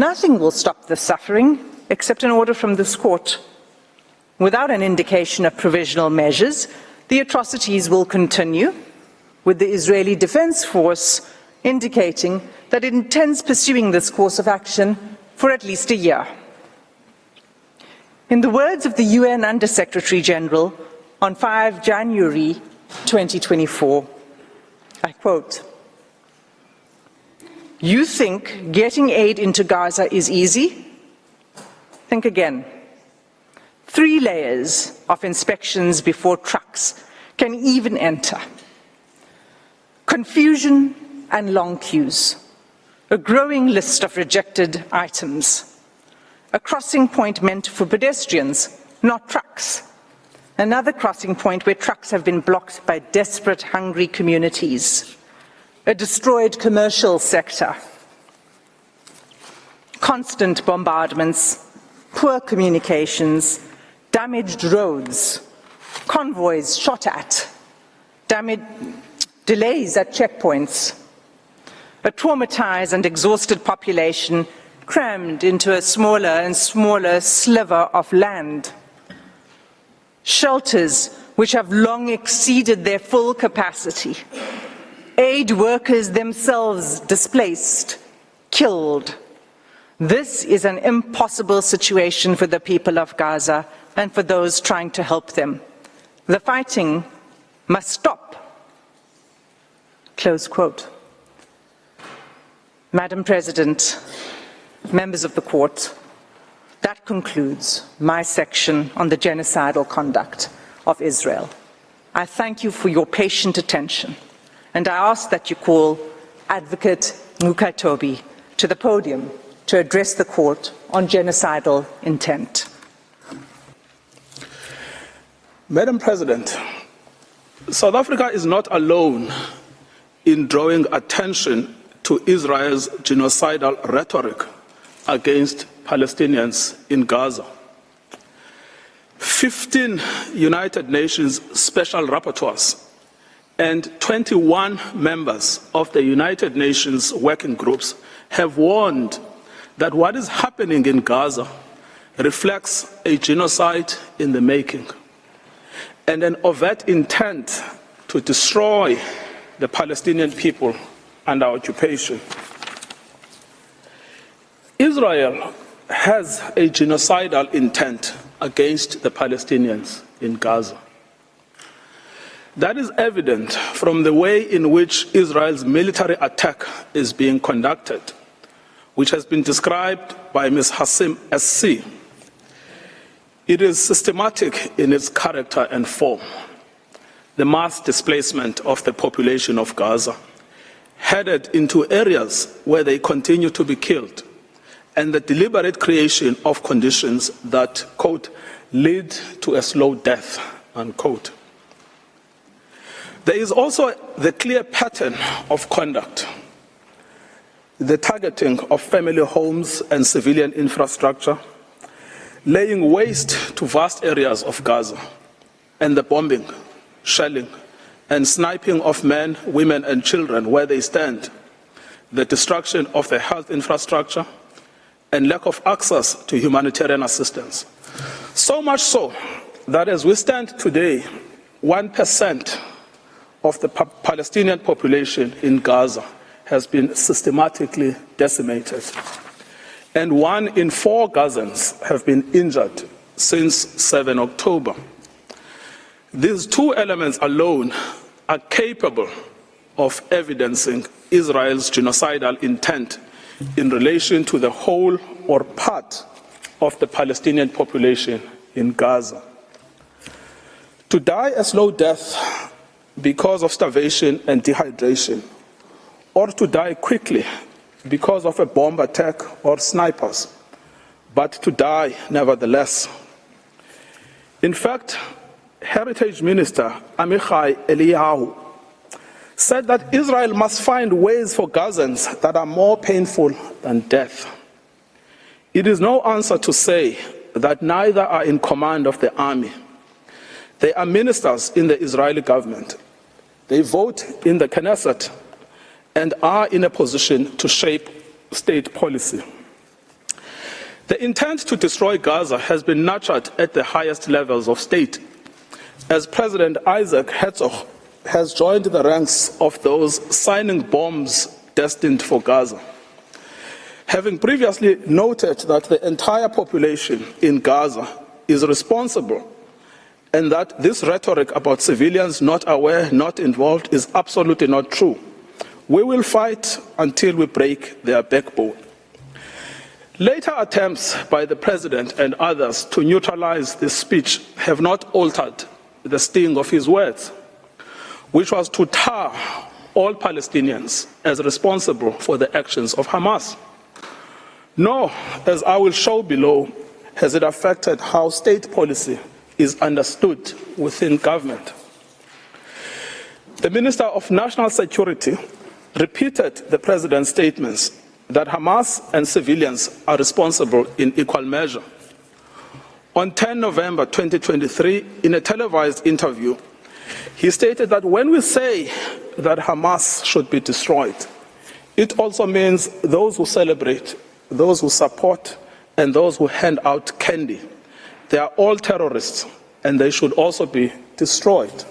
Nothing will stop the suffering except an order from this court. Without an indication of provisional measures, the atrocities will continue, with the Israeli Defense Force indicating that it intends pursuing this course of action for at least a year. In the words of the UN Under-Secretary General on 5 January 2024, I quote, "You think getting aid into Gaza is easy? Think again. 3 layers of inspections before trucks can even enter. Confusion and long queues. A growing list of rejected items. A crossing point meant for pedestrians, not trucks. Another crossing point where trucks have been blocked by desperate, hungry communities. A destroyed commercial sector. Constant bombardments, poor communications, damaged roads, convoys shot at, delays at checkpoints, a traumatized and exhausted population crammed into a smaller and smaller sliver of land, shelters which have long exceeded their full capacity, aid workers themselves displaced, killed. This is an impossible situation for the people of Gaza and for those trying to help them. The fighting must stop." Close quote. Madam President, members of the court, that concludes my section on the genocidal conduct of Israel. I thank you for your patient attention, and I ask that you call Advocate Mukatobi to the podium to address the court on genocidal intent. Madam President, South Africa is not alone in drawing attention to Israel's genocidal rhetoric against Palestinians in Gaza. 15 United Nations special rapporteurs and 21 members of the United Nations working groups have warned that what is happening in Gaza reflects a genocide in the making and an overt intent to destroy the Palestinian people under occupation. Israel has a genocidal intent against the Palestinians in Gaza. That is evident from the way in which Israel's military attack is being conducted, which has been described by Ms. Hassim SC. It is systematic in its character and form. The mass displacement of the population of Gaza, headed into areas where they continue to be killed, and the deliberate creation of conditions that, quote, lead to a slow death, unquote. There is also the clear pattern of conduct, the targeting of family homes and civilian infrastructure, laying waste to vast areas of Gaza, and the bombing, shelling, and sniping of men, women, and children where they stand, the destruction of the health infrastructure, and lack of access to humanitarian assistance. So much so that as we stand today, 1% of the Palestinian population in Gaza has been systematically decimated, and 1 in 4 Gazans have been injured since 7 October. These 2 elements alone are capable of evidencing Israel's genocidal intent in relation to the whole or part of the Palestinian population in Gaza. To die a slow death because of starvation and dehydration, or to die quickly because of a bomb attack or snipers, but to die nevertheless. In fact, Heritage Minister Amichai Eliyahu said that Israel must find ways for Gazans that are more painful than death. It is no answer to say that neither are in command of the army. They are ministers in the Israeli government. They vote in the Knesset and are in a position to shape state policy. The intent to destroy Gaza has been nurtured at the highest levels of state, as President Isaac Herzog has joined the ranks of those signing bombs destined for Gaza. Having previously noted that the entire population in Gaza is responsible and that this rhetoric about civilians not aware, not involved is absolutely not true, we will fight until we break their backbone. Later attempts by the President and others to neutralize this speech have not altered the sting of his words, which was to tar all Palestinians as responsible for the actions of Hamas. Nor, as I will show below, has it affected how state policy is understood within government. The Minister of National Security repeated the President's statements that Hamas and civilians are responsible in equal measure. On 10 November 2023, in a televised interview, he stated that when we say that Hamas should be destroyed, it also means those who celebrate, those who support, and those who hand out candy. They are all terrorists, and they should also be destroyed.